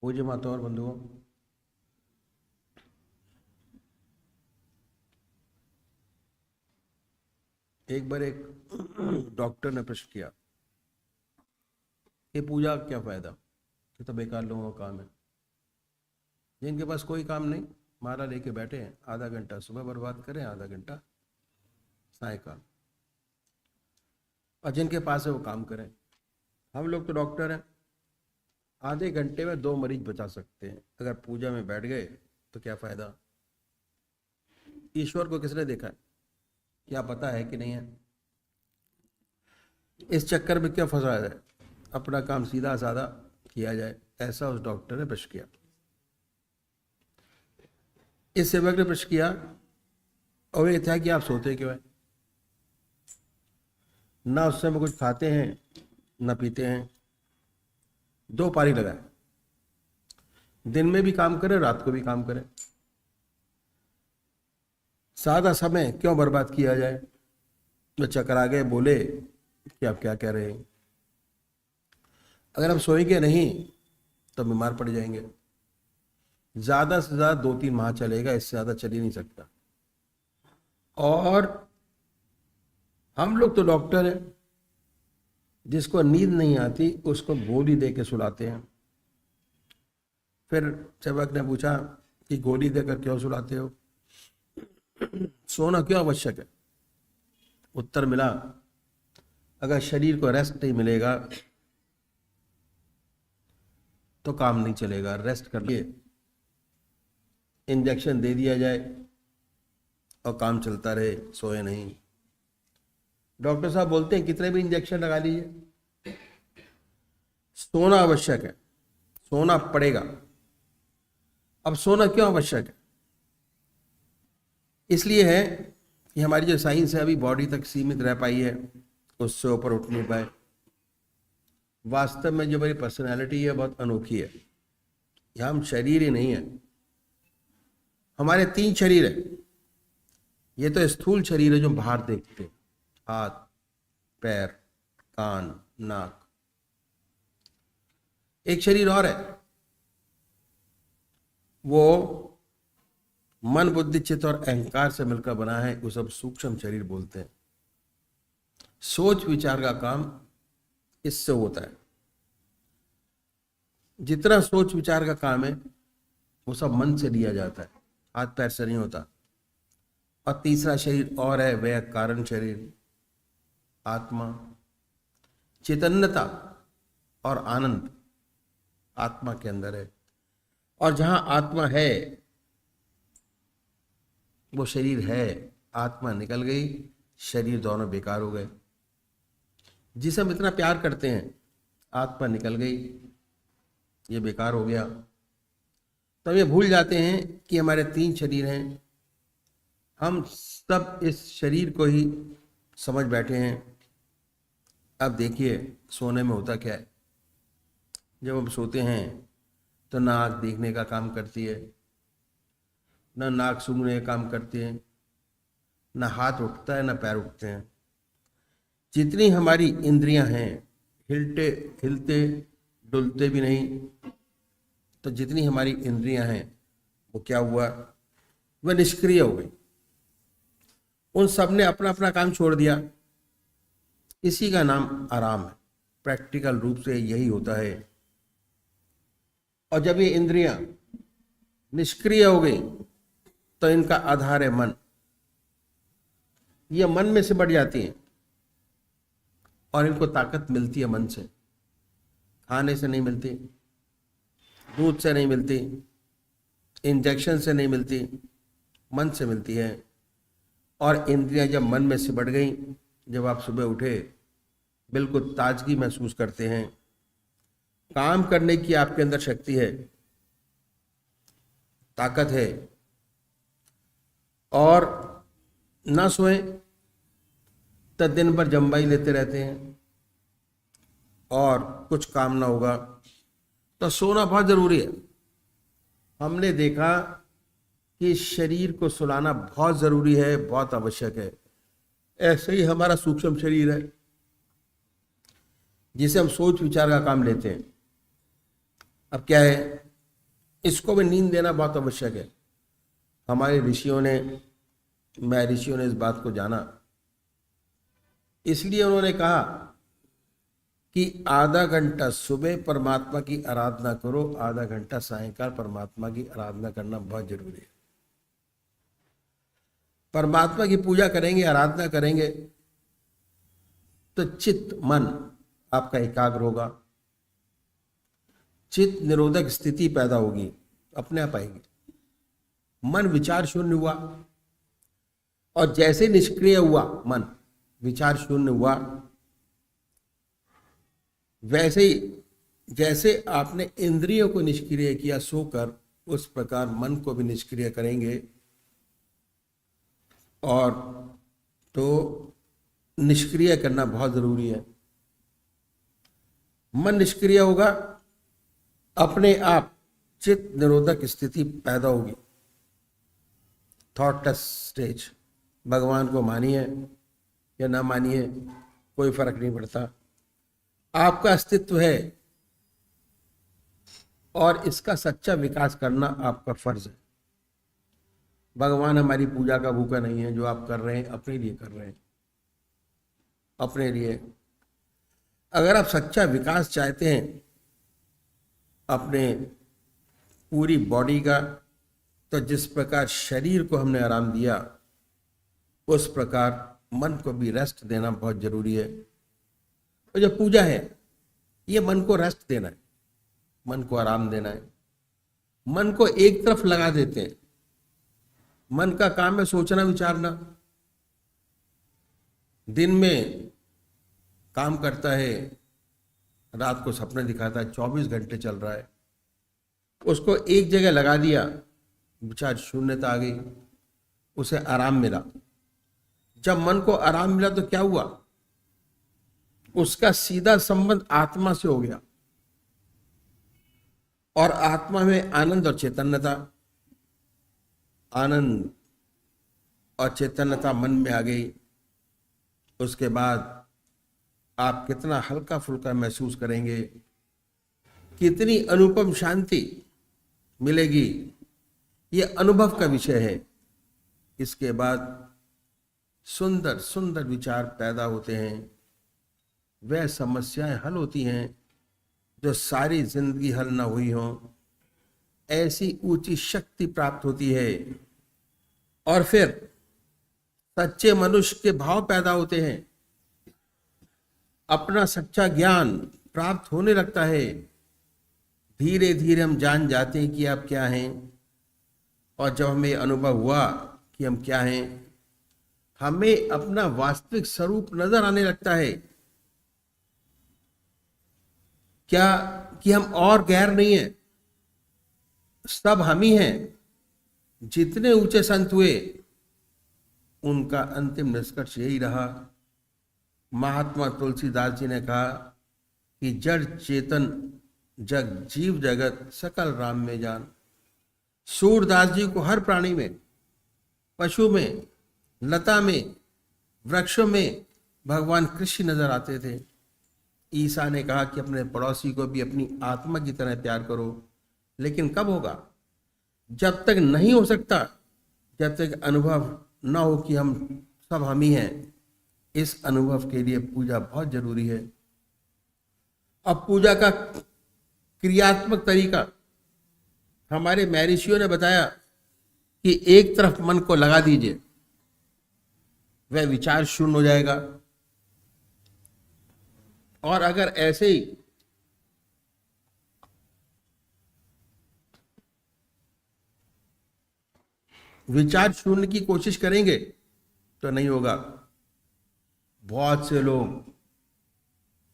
पूज्य माता और बंधुओं, एक बार एक डॉक्टर ने प्रश्न किया कि पूजा का क्या फायदा, कि तो बेकार लोगों का काम है। जिनके पास कोई काम नहीं, माला लेके बैठे हैं, आधा घंटा सुबह बर्बाद करें, आधा घंटा सायकाल, और जिनके पास है वो काम करें। हम लोग तो डॉक्टर हैं, आधे घंटे में 2 मरीज बचा सकते हैं। अगर पूजा में बैठ गए तो क्या फायदा। ईश्वर को किसने देखा है, क्या पता है कि नहीं है। इस चक्कर में क्या फंसाया जाए, अपना काम सीधा साधा किया जाए, ऐसा उस डॉक्टर ने प्रश्न किया। इस सेवक ने प्रश्न किया और ये था कि आप सोते क्यों हैं। ना उस समय कुछ खाते हैं ना पीते हैं, 2 पारी लगाए, दिन में भी काम करें रात को भी काम करें। सादा समय क्यों बर्बाद किया जाए। वो चकरा गए, बोले कि आप क्या कह रहे हैं। अगर हम सोएंगे नहीं तो बीमार पड़ जाएंगे। ज्यादा से ज्यादा 2-3 माह चलेगा, इससे ज्यादा चल ही नहीं सकता। और हम लोग तो डॉक्टर हैं, जिसको नींद नहीं आती उसको गोली दे के सुलाते हैं। फिर सेवक ने पूछा कि गोली देकर क्यों सुलाते हो, सोना क्यों आवश्यक है। उत्तर मिला, अगर शरीर को रेस्ट नहीं मिलेगा तो काम नहीं चलेगा। रेस्ट कर लिए, इंजेक्शन दे दिया जाए और काम चलता रहे, सोए नहीं। डॉक्टर साहब बोलते हैं कितने भी इंजेक्शन लगा लीजिए, सोना आवश्यक है, सोना पड़ेगा। अब सोना क्यों आवश्यक है, इसलिए है कि हमारी जो साइंस है अभी बॉडी तक सीमित रह पाई है, उससे ऊपर उठ नहीं पाए। वास्तव में जो मेरी पर्सनैलिटी है बहुत अनोखी है। यह हम शरीर ही नहीं है, हमारे 3 शरीर है। ये तो स्थूल शरीर है जो बाहर देखते हैं, हाथ पैर कान नाक। एक शरीर और है, वो मन बुद्धि चित्त और अहंकार से मिलकर बना है, वो सब सूक्ष्म शरीर बोलते हैं। सोच विचार का काम इससे होता है। जितना सोच विचार का काम है वो सब मन से लिया जाता है, हाथ पैर से नहीं होता। और तीसरा शरीर और है, वह कारण शरीर, आत्मा। चैतन्यता और आनंद आत्मा के अंदर है, और जहां आत्मा है वो शरीर है। आत्मा निकल गई, शरीर दोनों बेकार हो गए। जिसे हम इतना प्यार करते हैं, आत्मा निकल गई, ये बेकार हो गया। तब ये भूल जाते हैं कि हमारे 3 शरीर हैं। हम सब इस शरीर को ही समझ बैठे हैं। अब देखिए सोने में होता क्या है, जब हम सोते हैं तो ना आँख देखने का काम करती है, ना नाक सूंघने का काम करती है, ना हाथ उठता है ना पैर उठते हैं। जितनी हमारी इंद्रियां हैं, हिलते डुलते भी नहीं। तो जितनी हमारी इंद्रियां हैं वो क्या हुआ, वह निष्क्रिय हो गई। उन सब ने अपना अपना काम छोड़ दिया। इसी का नाम आराम है। प्रैक्टिकल रूप से यही होता है। और जब ये इंद्रियां निष्क्रिय हो गई तो इनका आधार है मन। ये मन में से बढ़ जाती हैं और इनको ताकत मिलती है मन से, खाने से नहीं मिलती, दूध से नहीं मिलती, इंजेक्शन से नहीं मिलती, मन से मिलती है। और इंद्रियां जब मन में सिमट गई, जब आप सुबह उठे बिल्कुल ताजगी महसूस करते हैं, काम करने की आपके अंदर शक्ति है, ताकत है। और ना सोए तो दिन भर जम्बाई लेते रहते हैं और कुछ काम ना होगा। तो सोना बहुत जरूरी है। हमने देखा कि शरीर को सुलाना बहुत जरूरी है, बहुत आवश्यक है। ऐसे ही हमारा सूक्ष्म शरीर है, जिसे हम सोच विचार का काम लेते हैं। अब क्या है, इसको भी नींद देना बहुत आवश्यक है। हमारे ऋषियों ने, ऋषियों ने इस बात को जाना, इसलिए उन्होंने कहा कि आधा घंटा सुबह परमात्मा की आराधना करो, आधा घंटा सायंकाल परमात्मा की आराधना करना बहुत जरूरी है। परमात्मा की पूजा करेंगे, आराधना करेंगे तो चित्त, मन आपका एकाग्र होगा, चित्त निरोधक स्थिति पैदा होगी, अपने आप आएगी। मन विचार शून्य हुआ, और जैसे निष्क्रिय हुआ मन, विचार शून्य हुआ, वैसे ही जैसे आपने इंद्रियों को निष्क्रिय किया सोकर, उस प्रकार मन को भी निष्क्रिय करेंगे। और तो निष्क्रिय करना बहुत जरूरी है। मन निष्क्रिय होगा, अपने आप चित्त निरोधक स्थिति पैदा होगी, थॉटलेस स्टेज। भगवान को मानिए या ना मानिए, कोई फर्क नहीं पड़ता, आपका अस्तित्व है और इसका सच्चा विकास करना आपका फर्ज है। भगवान हमारी पूजा का भूखा नहीं है। जो आप कर रहे हैं अपने लिए कर रहे हैं, अपने लिए। अगर आप सच्चा विकास चाहते हैं अपने पूरी बॉडी का, तो जिस प्रकार शरीर को हमने आराम दिया, उस प्रकार मन को भी रेस्ट देना बहुत जरूरी है। और जो पूजा है, ये मन को रेस्ट देना है, मन को आराम देना है। मन को एक तरफ लगा देते हैं। मन का काम है सोचना, विचारना। दिन में काम करता है, रात को सपने दिखाता है, 24 घंटे चल रहा है। उसको एक जगह लगा दिया, विचार शून्यता आ गई, उसे आराम मिला। जब मन को आराम मिला तो क्या हुआ? उसका सीधा संबंध आत्मा से हो गया, और आत्मा में आनंद और चैतन्यता, आनंद और चैतन्यता मन में आ गई। उसके बाद आप कितना हल्का फुल्का महसूस करेंगे, कितनी अनुपम शांति मिलेगी, ये अनुभव का विषय है। इसके बाद सुंदर सुंदर विचार पैदा होते हैं, वह समस्याएं हल होती हैं जो सारी जिंदगी हल ना हुई हों। ऐसी ऊंची शक्ति प्राप्त होती है, और फिर सच्चे मनुष्य के भाव पैदा होते हैं। अपना सच्चा ज्ञान प्राप्त होने लगता है। धीरे धीरे हम जान जाते हैं कि आप क्या हैं, और जब हमें अनुभव हुआ कि हम क्या हैं, हमें अपना वास्तविक स्वरूप नजर आने लगता है। क्या कि हम और गैर नहीं है, सब हम ही हैं। जितने ऊंचे संत हुए, उनका अंतिम निष्कर्ष यही रहा। महात्मा तुलसीदास जी ने कहा कि जड़ चेतन जग जीव जगत सकल राम में जान। सूरदास जी को हर प्राणी में, पशु में, लता में, वृक्षों में भगवान कृष्ण नजर आते थे। ईसा ने कहा कि अपने पड़ोसी को भी अपनी आत्मा की तरह प्यार करो। लेकिन कब होगा? जब तक नहीं हो सकता, जब तक अनुभव ना हो कि हम सब हम ही हैं। इस अनुभव के लिए पूजा बहुत जरूरी है। अब पूजा का क्रियात्मक तरीका हमारे महर्षियों ने बताया कि एक तरफ मन को लगा दीजिए, वह विचार शून्य हो जाएगा। और अगर ऐसे ही विचार शून्य की कोशिश करेंगे तो नहीं होगा। बहुत से लोग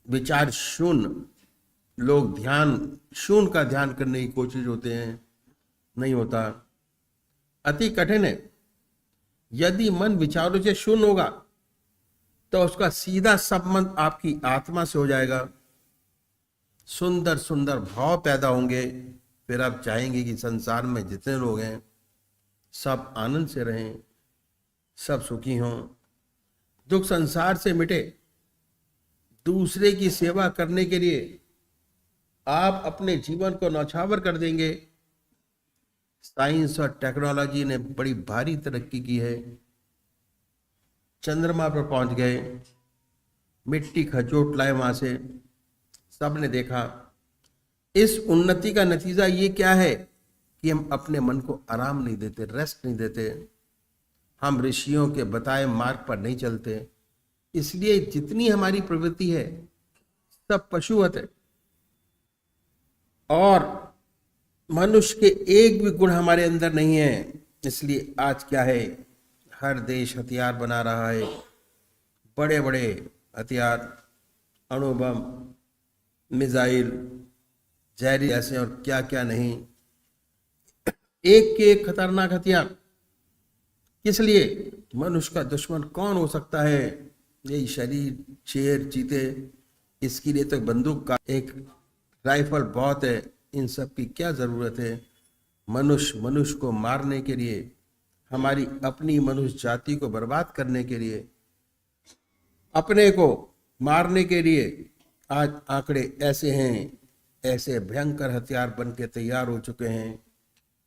विचार शून्य, लोग ध्यान शून्य का ध्यान करने की कोशिश होते हैं, नहीं होता, अति कठिन है। यदि मन विचारों से शून्य होगा तो उसका सीधा संबंध आपकी आत्मा से हो जाएगा। सुंदर सुंदर भाव पैदा होंगे। फिर आप चाहेंगे कि संसार में जितने लोग हैं सब आनंद से रहें, सब सुखी हों, दुख संसार से मिटे। दूसरे की सेवा करने के लिए आप अपने जीवन को न्यौछावर कर देंगे। साइंस और टेक्नोलॉजी ने बड़ी भारी तरक्की की है, चंद्रमा पर पहुंच गए, मिट्टी खचोट लाए वहां से, सबने देखा। इस उन्नति का नतीजा ये क्या है कि हम अपने मन को आराम नहीं देते, रेस्ट नहीं देते, हम ऋषियों के बताए मार्ग पर नहीं चलते। इसलिए जितनी हमारी प्रवृत्ति है सब पशुवत है, और मनुष्य के एक भी गुण हमारे अंदर नहीं है। इसलिए आज क्या है, हर देश हथियार बना रहा है, बड़े बड़े हथियार, अणुबम, मिसाइल, जहरी ऐसे और क्या क्या नहीं, एक के एक खतरनाक हथियार। किस लिए? मनुष्य का दुश्मन कौन हो सकता है? यही शरीर, शेर, चीते। इसके लिए तो बंदूक का एक राइफल बहुत है। इन सब की क्या जरूरत है? मनुष्य को मारने के लिए, हमारी अपनी मनुष्य जाति को बर्बाद करने के लिए, अपने को मारने के लिए आज आंकड़े ऐसे हैं, ऐसे भयंकर हथियार बन के तैयार हो चुके हैं।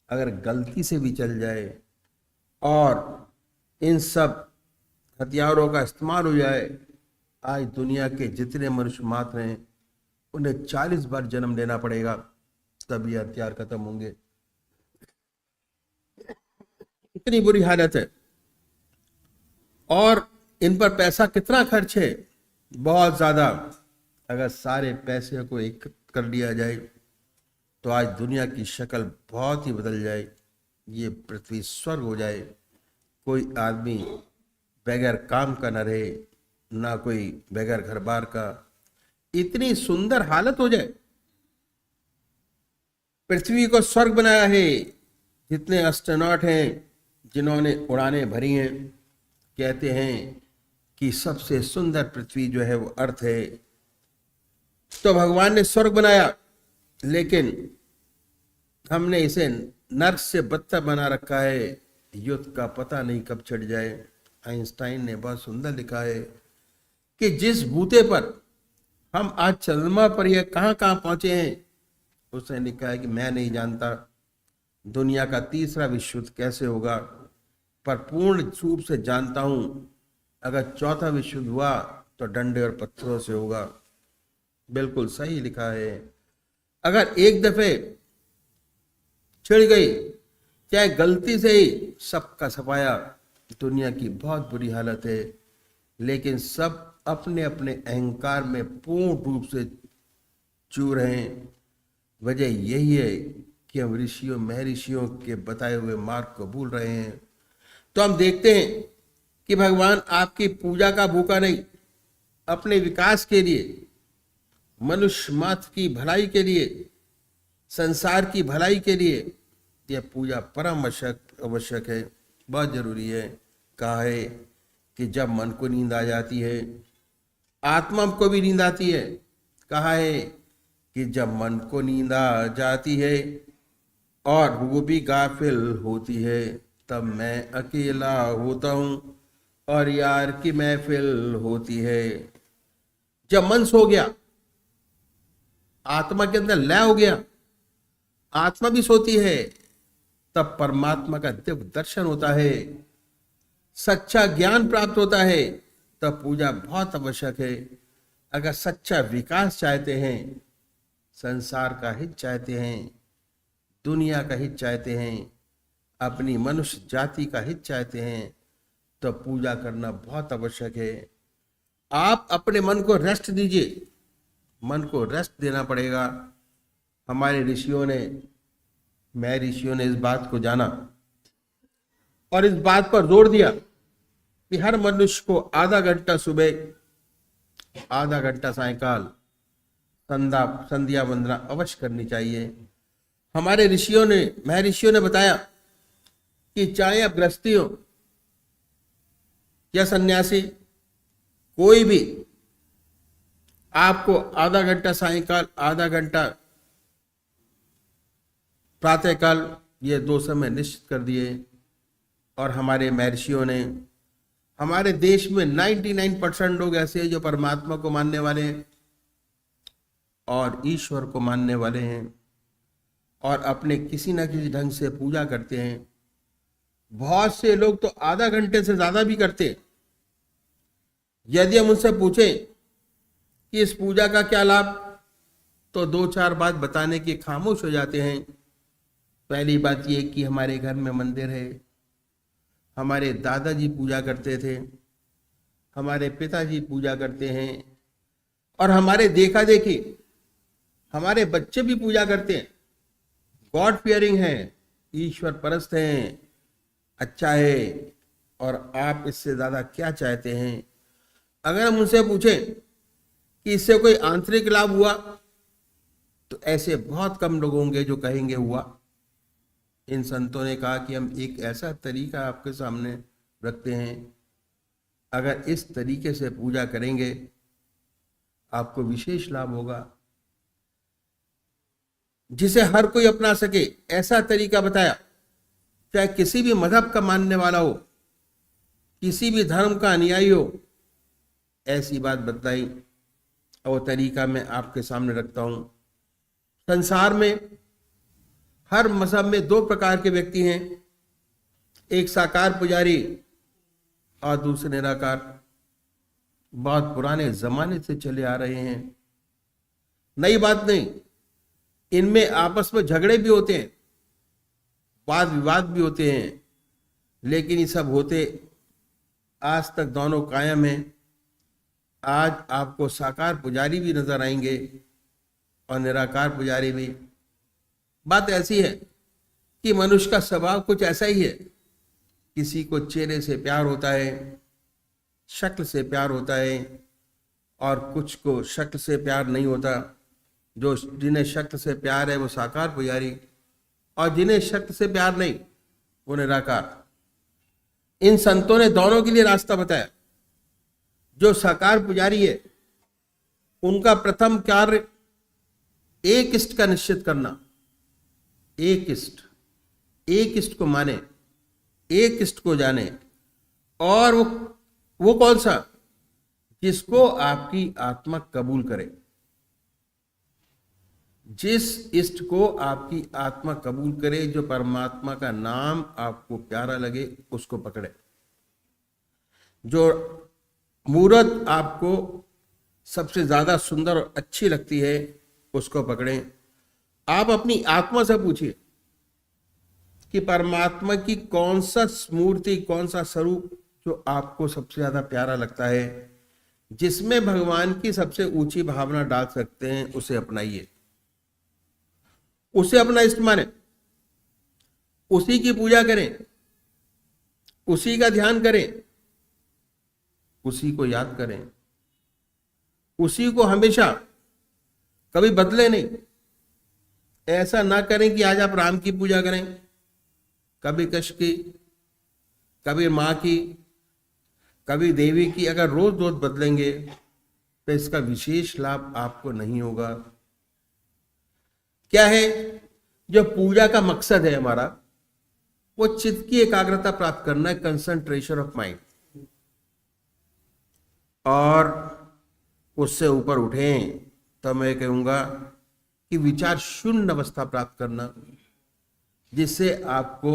अगर गलती से भी चल जाए और इन सब हथियारों का इस्तेमाल हो जाए, आज दुनिया के जितने मनुष्य मात्र हैं उन्हें 40 बार जन्म लेना पड़ेगा, तब ये हथियार खत्म होंगे। इतनी बुरी हालत है। और इन पर पैसा कितना खर्च है? बहुत ज्यादा। अगर सारे पैसे को एक कर लिया जाए तो आज दुनिया की शक्ल बहुत ही बदल जाए, ये पृथ्वी स्वर्ग हो जाए। कोई आदमी बगैर काम का न रहे, ना कोई बगैर घर बार का, इतनी सुंदर हालत हो जाए। पृथ्वी को स्वर्ग बनाया है। जितने एस्ट्रोनॉट हैं जिन्होंने उड़ानें भरी हैं, कहते हैं कि सबसे सुंदर पृथ्वी जो है वो अर्थ है। तो भगवान ने स्वर्ग बनाया, लेकिन हमने इसे नर्क से बदतर बना रखा है। युद्ध का पता नहीं कब छिड़ जाए। आइंस्टाइन ने बहुत सुंदर लिखा है कि जिस बूते पर हम आज चंद्रमा पर यह कहां कहां पहुंचे हैं, उसने लिखा है कि मैं नहीं जानता दुनिया का तीसरा विश्व युद्ध कैसे होगा, पर पूर्ण रूप से जानता हूं अगर चौथा विश्व युद्ध हुआ तो डंडे और पत्थरों से होगा। बिल्कुल सही लिखा है। अगर एक दफे छिड़ गई, चाहे गलती से ही सबका सफाया, दुनिया की बहुत बुरी हालत है। लेकिन सब अपने अपने अहंकार में पूर्ण रूप से चूर हैं। वजह यही है कि हम ऋषियों महर्षियों के बताए हुए मार्ग को भूल रहे हैं। तो हम देखते हैं कि भगवान आपकी पूजा का भूखा नहीं, अपने विकास के लिए, मनुष्य मात्र की भलाई के लिए, संसार की भलाई के लिए यह पूजा परम आवश्यक है, बहुत जरूरी है। कहा है कि जब मन को नींद आ जाती है, आत्मा को भी नींद आती है। कहा है कि जब मन को नींद आ जाती है और वो भी गाफिल होती है, तब मैं अकेला होता हूं और यार की महफिल होती है। जब मन सो गया, आत्मा के अंदर लय हो गया, आत्मा भी सोती है, तब परमात्मा का दिव्य दर्शन होता है, सच्चा ज्ञान प्राप्त होता है। तब पूजा बहुत आवश्यक है। अगर सच्चा विकास चाहते हैं, संसार का हित चाहते हैं, दुनिया का हित चाहते हैं, अपनी मनुष्य जाति का हित चाहते हैं, तो पूजा करना बहुत आवश्यक है। आप अपने मन को रेस्ट दीजिए, मन को रेस्ट देना पड़ेगा। हमारे ऋषियों ने, मैं ऋषियों ने इस बात को जाना और इस बात पर जोर दिया कि हर मनुष्य को आधा घंटा सुबह, आधा घंटा सायंकाल संध्या वंदना अवश्य करनी चाहिए। हमारे ऋषियों ने, महर्षियों ने बताया कि चाहे आप गृहस्थी हो या सन्यासी, कोई भी, आपको आधा घंटा सायंकाल, आधा घंटा प्रातःकाल, ये 2 समय निश्चित कर दिए। और हमारे महर्षियों ने, हमारे देश में 99% लोग ऐसे हैं जो परमात्मा को मानने वाले हैं और ईश्वर को मानने वाले हैं। और अपने किसी न किसी ढंग से पूजा करते हैं। बहुत से लोग तो आधा घंटे से ज्यादा भी करते हैं। यदि हम उनसे पूछें कि इस पूजा का क्या लाभ, तो दो चार बात बताने के खामोश हो जाते हैं। पहली बात यह कि हमारे घर में मंदिर है, हमारे दादाजी पूजा करते थे, हमारे पिताजी पूजा करते हैं, और हमारे देखा देखी हमारे बच्चे भी पूजा करते हैं। गॉड फियरिंग है, ईश्वर परस्त हैं, अच्छा है। और आप इससे ज्यादा क्या चाहते हैं? अगर हम उनसे पूछें कि इससे कोई आंतरिक लाभ हुआ, तो ऐसे बहुत कम लोग होंगे जो कहेंगे हुआ। इन संतों ने कहा कि हम एक ऐसा तरीका आपके सामने रखते हैं, अगर इस तरीके से पूजा करेंगे आपको विशेष लाभ होगा, जिसे हर कोई अपना सके। ऐसा तरीका बताया, चाहे किसी भी मजहब का मानने वाला हो, किसी भी धर्म का अनुयायी हो, ऐसी बात बताई और वो तरीका मैं आपके सामने रखता हूं। संसार में हर मजहब में दो प्रकार के व्यक्ति हैं, एक साकार पुजारी और दूसरे निराकार। बहुत पुराने जमाने से चले आ रहे हैं, नई बात नहीं। इनमें आपस में झगड़े भी होते हैं, वाद विवाद भी होते हैं, लेकिन ये सब होते आज तक दोनों कायम हैं। आज आपको साकार पुजारी भी नजर आएंगे और निराकार पुजारी भी। बात ऐसी है कि मनुष्य का स्वभाव कुछ ऐसा ही है। किसी को चेहरे से प्यार होता है, शक्ल से प्यार होता है, और कुछ को शक्ल से प्यार नहीं होता। जो जिन्हें शक्ल से प्यार है वो साकार पुजारी, और जिन्हें शक्ल से प्यार नहीं वो निराकार। इन संतों ने दोनों के लिए रास्ता बताया। जो साकार पुजारी है उनका प्रथम कार्य एक इष्ट का निश्चित करना। एक इष्ट को माने, एक इष्ट को जाने। और वो कौन सा? जिसको आपकी आत्मा कबूल करे। जिस इष्ट को आपकी आत्मा कबूल करे, जो परमात्मा का नाम आपको प्यारा लगे, उसको पकड़े। जो मूर्त आपको सबसे ज्यादा सुंदर और अच्छी लगती है, उसको पकड़ें। आप अपनी आत्मा से पूछिए कि परमात्मा की कौन सा मूर्ति, कौन सा स्वरूप जो आपको सबसे ज्यादा प्यारा लगता है, जिसमें भगवान की सबसे ऊंची भावना डाल सकते हैं, उसे अपनाइए। उसे अपना इष्ट माने, उसी की पूजा करें, उसी का ध्यान करें, उसी को याद करें, उसी को हमेशा, कभी बदले नहीं। ऐसा ना करें कि आज आप राम की पूजा करें, कभी कृष्ण की, कभी मां की, कभी देवी की। अगर रोज रोज बदलेंगे तो इसका विशेष लाभ आपको नहीं होगा। क्या है? जो पूजा का मकसद है हमारा, वो चित्त की एकाग्रता प्राप्त करना है, कंसंट्रेशन ऑफ माइंड। और उससे ऊपर उठें तो मैं कहूंगा कि विचार शून्य अवस्था प्राप्त करना, जिससे आपको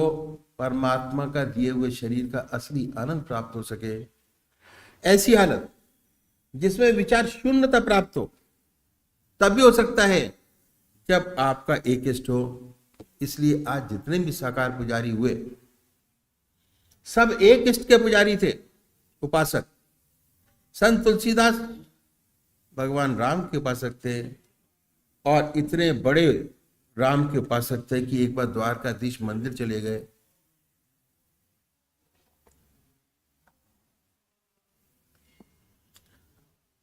परमात्मा का दिए हुए शरीर का असली आनंद प्राप्त हो सके। ऐसी हालत जिसमें विचार शून्यता प्राप्त हो, तभी हो सकता है जब आपका एक इष्ट हो। इसलिए आज जितने भी साकार पुजारी हुए, सब एक इष्ट के पुजारी थे, उपासक। संत तुलसीदास भगवान राम के उपासक थे, और इतने बड़े राम के उपासक थे कि एक बार द्वारकाधीश मंदिर चले गए।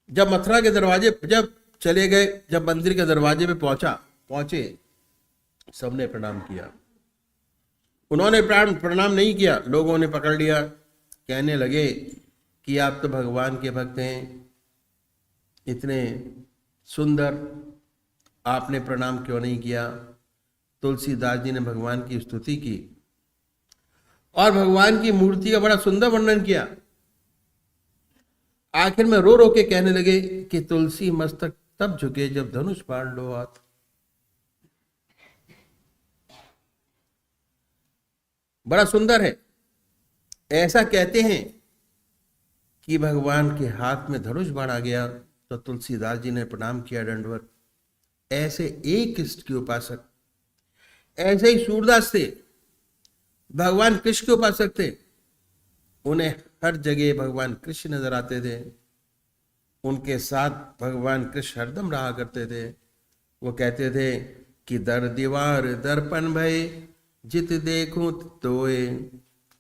जब मथुरा के दरवाजे जब चले गए, जब मंदिर के दरवाजे पे पहुंचे, सबने प्रणाम किया। उन्होंने प्रणाम नहीं किया, लोगों ने पकड़ लिया, कहने लगे कि आप तो भगवान के भक्त हैं, इतने सुंदर, आपने प्रणाम क्यों नहीं किया? तुलसीदास जी ने भगवान की स्तुति की और भगवान की मूर्ति का बड़ा सुंदर वर्णन किया। आखिर में रो रो के कहने लगे कि तुलसी मस्तक तब झुके जब धनुष बाण लो हाथ। बड़ा सुंदर है। ऐसा कहते हैं कि भगवान के हाथ में धनुष बाण आ गया तो तुलसीदास जी ने प्रणाम किया दंडवत। ऐसे एक इष्ट के उपासक, ऐसे ही सूरदास थे, भगवान कृष्ण के उपासक थे। उन्हें हर जगह भगवान कृष्ण नजर आते थे, उनके साथ भगवान कृष्ण हरदम रहा करते थे। वो कहते थे कि दर दीवार दर्पण भय, जित देखूं तोए,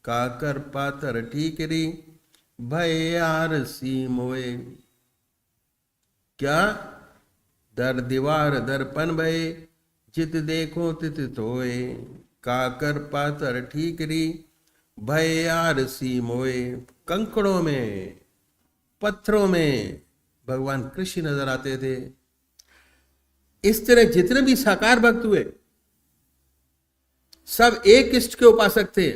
काकर पातर ठीकरी, भय आरसी मोए। क्या? दर दीवार दर्पण भय, जित देखो तित तोए, काकर पातर ठीकरी, भय आरसी मोए। कंकड़ों में, पत्थरों में भगवान कृष्ण नजर आते थे। इस तरह जितने भी साकार भक्त हुए सब एक इष्ट के उपासक थे।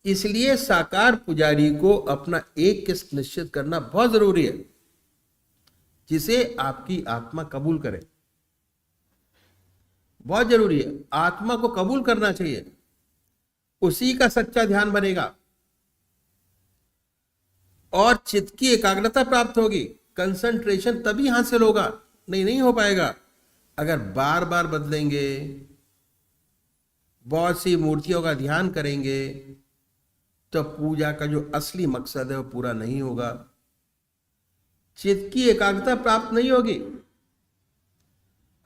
इसलिए साकार पुजारी को अपना एक इष्ट निश्चित करना बहुत जरूरी है, जिसे आपकी आत्मा कबूल करे। बहुत जरूरी है, आत्मा को कबूल करना चाहिए, उसी का सच्चा ध्यान बनेगा और चित्त की एकाग्रता प्राप्त होगी। कंसंट्रेशन तभी हासिल होगा, नहीं हो पाएगा अगर बार बार बदलेंगे, बहुत सी मूर्तियों का ध्यान करेंगे तो पूजा का जो असली मकसद है वो पूरा नहीं होगा, चित्त की एकाग्रता प्राप्त नहीं होगी।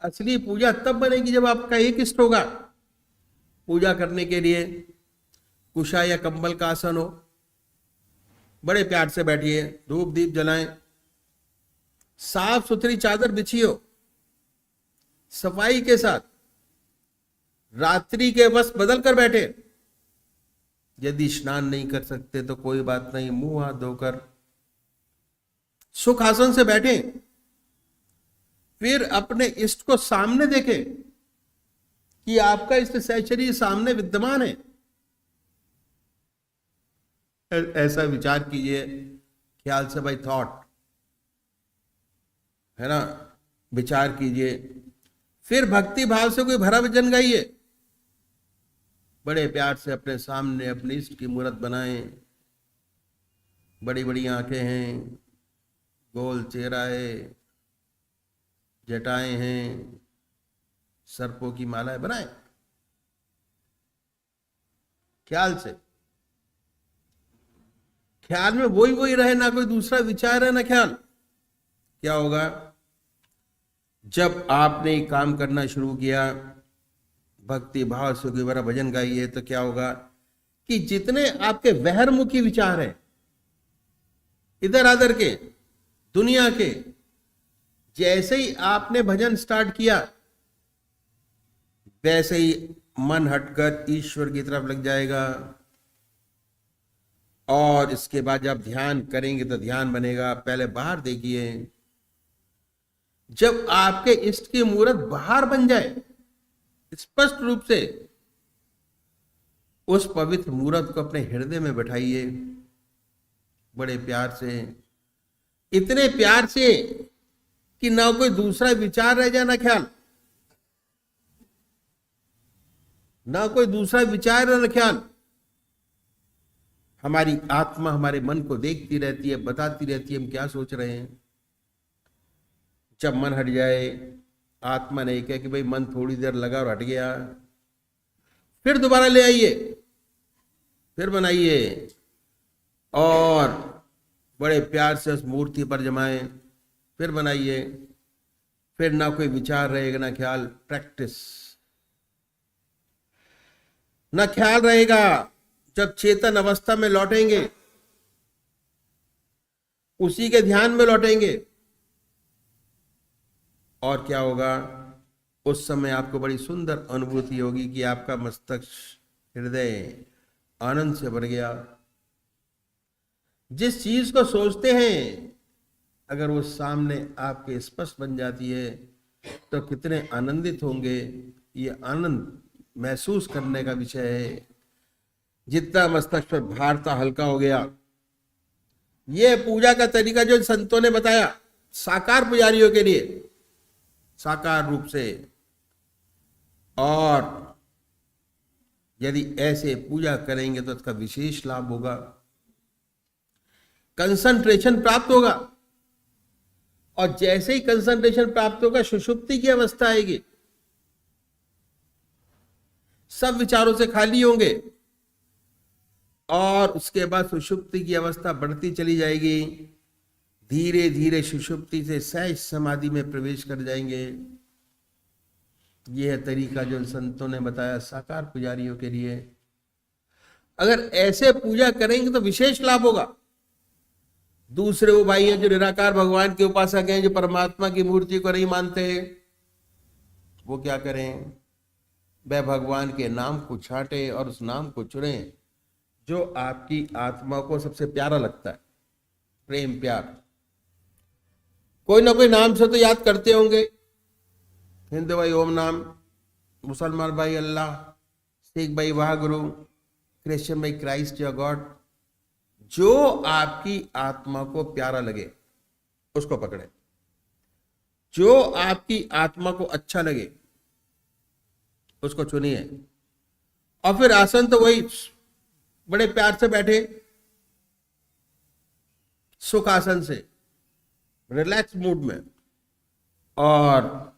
असली पूजा तब बनेगी जब आपका एक इष्ट होगा। पूजा करने के लिए कुशा या कंबल का आसन हो, बड़े प्यार से बैठिए, धूप दीप जलाएं, साफ सुथरी चादर बिछी हो, सफाई के साथ, रात्रि के वस्त्र बदल कर बैठे। यदि स्नान नहीं कर सकते तो कोई बात नहीं, मुंह हाथ धोकर सुख आसन से बैठे, फिर अपने इष्ट को सामने देखें कि आपका इष्ट सहचरी सामने विद्यमान है। ऐसा विचार कीजिए, ख्याल से, भाई थॉट है ना, विचार कीजिए। फिर भक्ति भाव से कोई भरा भजन गाइए, बड़े प्यार से अपने सामने अपने इष्ट की मूर्त बनाएं। बड़ी बड़ी आंखें हैं, गोल चेहरा है, जटाएं हैं, सर्पों की मालाएं बनाएं ख्याल से। ख्याल में वही रहे, ना कोई दूसरा विचार है ना ख्याल। क्या होगा जब आपने काम करना शुरू किया, भक्ति भाव से कोई बड़ा भजन गाइए, तो क्या होगा कि जितने आपके बहिर्मुखी विचार हैं, इधर आधर के, दुनिया के, जैसे ही आपने भजन स्टार्ट किया वैसे ही मन हटकर ईश्वर की तरफ लग जाएगा। और इसके बाद जब ध्यान करेंगे तो ध्यान बनेगा। पहले बाहर देखिए, जब आपके इष्ट की मूर्त बाहर बन जाए स्पष्ट रूप से, उस पवित्र मूर्त को अपने हृदय में बैठाइए बड़े प्यार से, इतने प्यार से कि ना कोई दूसरा विचार रह जाए, ना ख्याल, ना कोई दूसरा विचार ना ख्याल। हमारी आत्मा हमारे मन को देखती रहती है, बताती रहती है हम क्या सोच रहे हैं। जब मन हट जाए, आत्मा नहीं कहे कि भाई मन थोड़ी देर लगा और हट गया, फिर दोबारा ले आइए, फिर बनाइए और बड़े प्यार से उस मूर्ति पर जमाएं, फिर बनाइए। फिर ना कोई विचार रहेगा ना ख्याल, प्रैक्टिस। ना ख्याल रहेगा। जब चेतन अवस्था में लौटेंगे, उसी के ध्यान में लौटेंगे, और क्या होगा, उस समय आपको बड़ी सुंदर अनुभूति होगी कि आपका मस्तिष्क, हृदय आनंद से भर गया। जिस चीज को सोचते हैं अगर वो सामने आपके स्पष्ट बन जाती है तो कितने आनंदित होंगे। ये आनंद महसूस करने का विषय है। जितना मस्तिष्क पर भार था हल्का हो गया। ये पूजा का तरीका जो संतों ने बताया साकार पुजारियों के लिए, साकार रूप से, और यदि ऐसे पूजा करेंगे तो इसका विशेष लाभ होगा, कंसंट्रेशन प्राप्त होगा। और जैसे ही कंसंट्रेशन प्राप्त होगा सुषुप्ति की अवस्था आएगी, सब विचारों से खाली होंगे और उसके बाद सुषुप्ति की अवस्था बढ़ती चली जाएगी। धीरे धीरे सुषुप्ति से सहज समाधि में प्रवेश कर जाएंगे। यह तरीका जो संतों ने बताया साकार पुजारियों के लिए। अगर ऐसे पूजा करेंगे तो विशेष लाभ होगा। दूसरे वो भाई हैं जो निराकार भगवान के उपासक हैं, जो परमात्मा की मूर्ति को नहीं मानते, वो क्या करें? वह भगवान के नाम को छांटे और उस नाम को चुने जो आपकी आत्मा को सबसे प्यारा लगता है, प्रेम प्यार। कोई ना कोई नाम से तो याद करते होंगे। हिंदू भाई ओम नाम, मुसलमान भाई अल्लाह, सिख भाई वाह गुरु, क्रिश्चियन भाई क्राइस्ट या गॉड। जो आपकी आत्मा को प्यारा लगे उसको पकड़े, जो आपकी आत्मा को अच्छा लगे उसको चुनिए। और फिर आसन तो वही बड़े प्यार से बैठे, सुख आसन से, रिलैक्स मूड में, और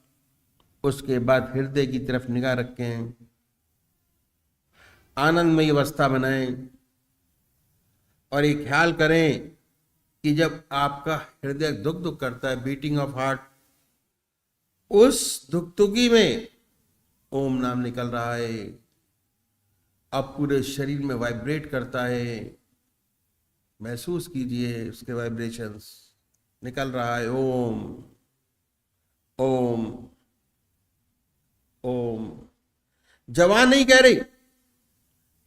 उसके बाद हृदय की तरफ निगाह रखें, आनंदमयी अवस्था बनाएं और ये ख्याल करें कि जब आपका हृदय दुख दुख करता है, बीटिंग ऑफ हार्ट, उस धुकधुकी में ओम नाम निकल रहा है, अब पूरे शरीर में वाइब्रेट करता है। महसूस कीजिए उसके वाइब्रेशंस, निकल रहा है ओम ओम ओम। जवान नहीं कह रही,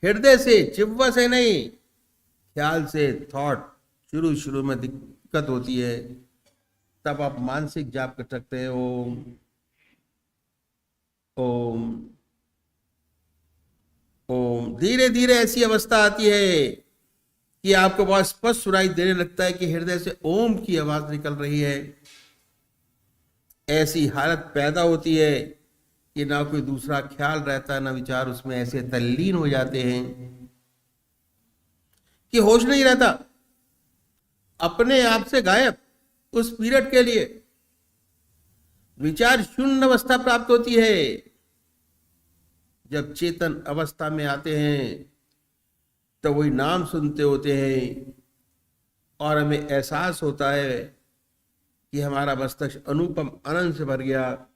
हृदय से, जिह्वा से नहीं, ख्याल से। थॉट शुरू शुरू में दिक्कत होती है, तब आप मानसिक जाप कर सकते हैं ओम ओम ओम। धीरे धीरे ऐसी अवस्था आती है कि आपको बहुत स्पष्ट सुनाई देने लगता है कि हृदय से ओम की आवाज निकल रही है। ऐसी हालत पैदा होती है कि ना कोई दूसरा ख्याल रहता है, ना विचार, उसमें ऐसे तल्लीन हो जाते हैं कि होश नहीं रहता, अपने आप से गायब उस पीरियड के लिए। विचार शून्य अवस्था प्राप्त होती है। जब चेतन अवस्था में आते हैं तो वही नाम सुनते होते हैं और हमें एहसास होता है कि हमारा मस्तिष्क अनुपम आनंद से भर गया,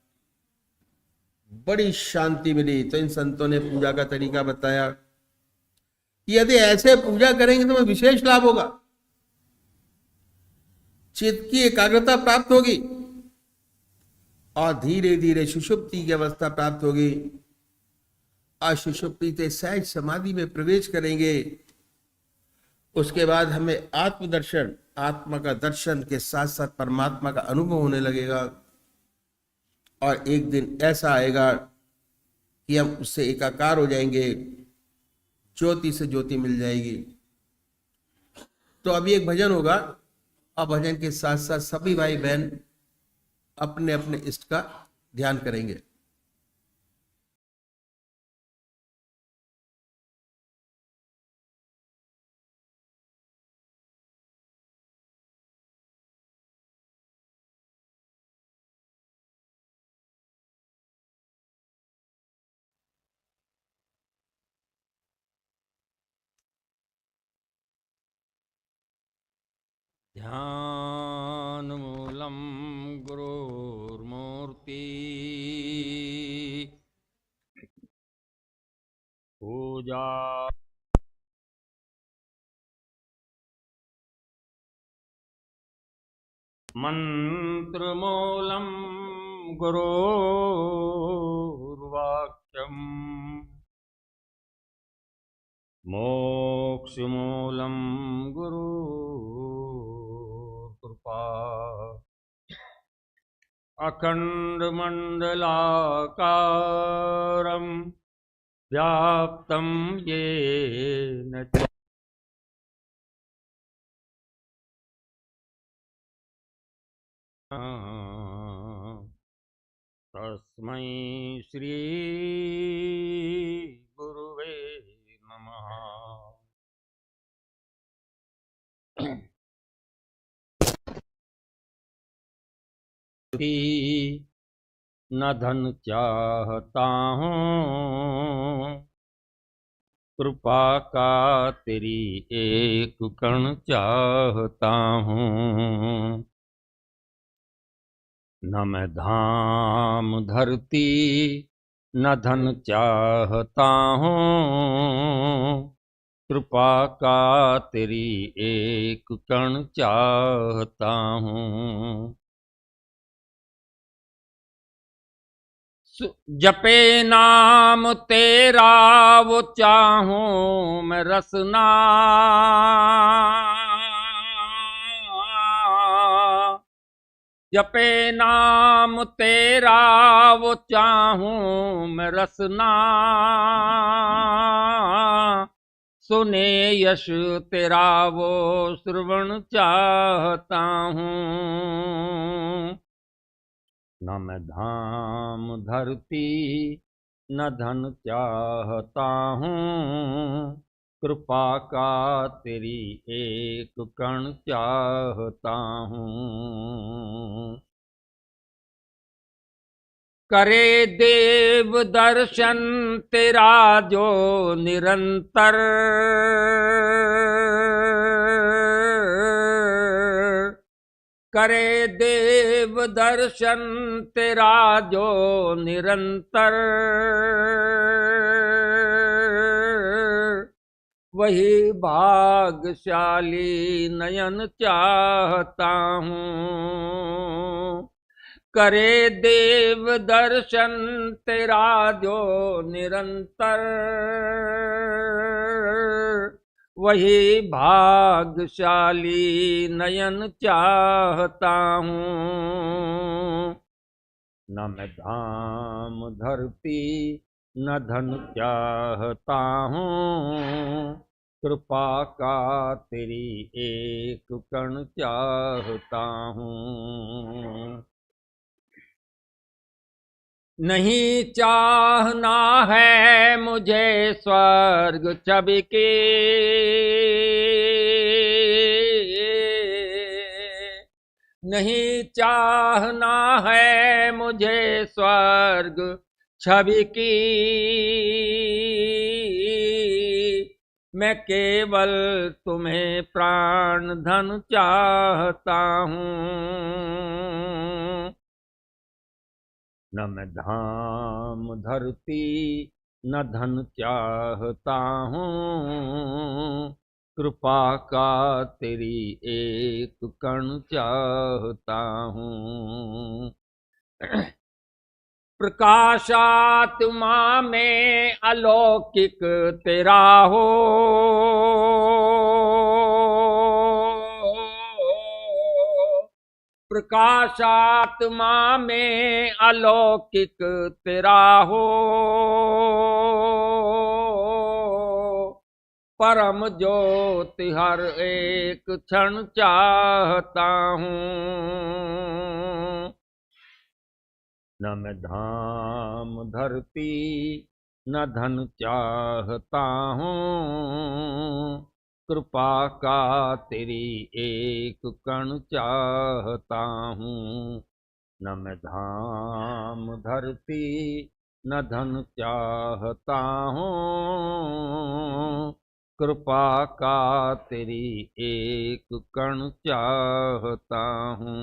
बड़ी शांति मिली। तो इन संतों ने पूजा का तरीका बताया कि यदि ऐसे पूजा करेंगे तो हमें विशेष लाभ होगा, चित्त की एकाग्रता प्राप्त होगी और धीरे धीरे सुषुप्ति की अवस्था प्राप्त होगी। और सुषुप्ति से सहज समाधि में प्रवेश करेंगे। उसके बाद हमें आत्मदर्शन, आत्मा का दर्शन के साथ साथ परमात्मा का अनुभव होने लगेगा। और एक दिन ऐसा आएगा कि हम उससे एकाकार हो जाएंगे, ज्योति से ज्योति मिल जाएगी। तो अभी एक भजन होगा और भजन के साथ साथ सभी भाई बहन अपने अपने इष्ट का ध्यान करेंगे। ध्यानमूलं गुरुर्मूर्ति पूजा मन्त्रमूलं गुरुर्वाक्यम् मोक्षमूलं गुरुर्कृपा अखण्डमण्डलाकारं व्याप्तं येन तस्मै श्री गुरुवे न धन चाहता हूँ, कृपा का तेरी एक कण चाहता हूँ। न मैं धाम धरती न धन चाहता हूँ, कृपा का तेरी एक कण चाहता हूँ। जपे नाम तेरा वो चाहूं मैं रसना, जपे नाम तेरा वो चाहूं मैं रसना, सुने यश तेरा वो श्रवण चाहता हूँ। न मैं धाम धरती न धन चाहता हूँ, कृपा का तेरी एक कण चाहता हूँ। करे देव दर्शन तेरा जो निरंतर, करे देव दर्शन तेरा जो निरंतर, वही भाग्यशाली नयन चाहता हूँ। करे देव दर्शन तेरा जो निरंतर, वही भाग्यशाली नयन चाहता हूँ। न मैं धाम धरती न धन चाहता हूँ, कृपा का तेरी एक कण चाहता हूँ। नहीं चाहना है मुझे स्वर्ग छवि के, नहीं चाहना है मुझे स्वर्ग छवि की, मैं केवल तुम्हें प्राण धन चाहता हूँ। न मैं धाम धरती न धन चाहता हूँ, कृपा का तेरी एक कण चाहता हूँ। प्रकाशात्मा में अलौकिक तेरा हो, प्रकाशात्मा में अलौकिक तेरा हो, परम ज्योति हर एक क्षण चाहता हूँ। न मैं धाम धरती न धन चाहता हूँ, कृपा का तेरी एक कण चाहता हूँ। न मैं धाम धरती न धन चाहता हूँ, कृपा का तेरी एक कण चाहता हूँ।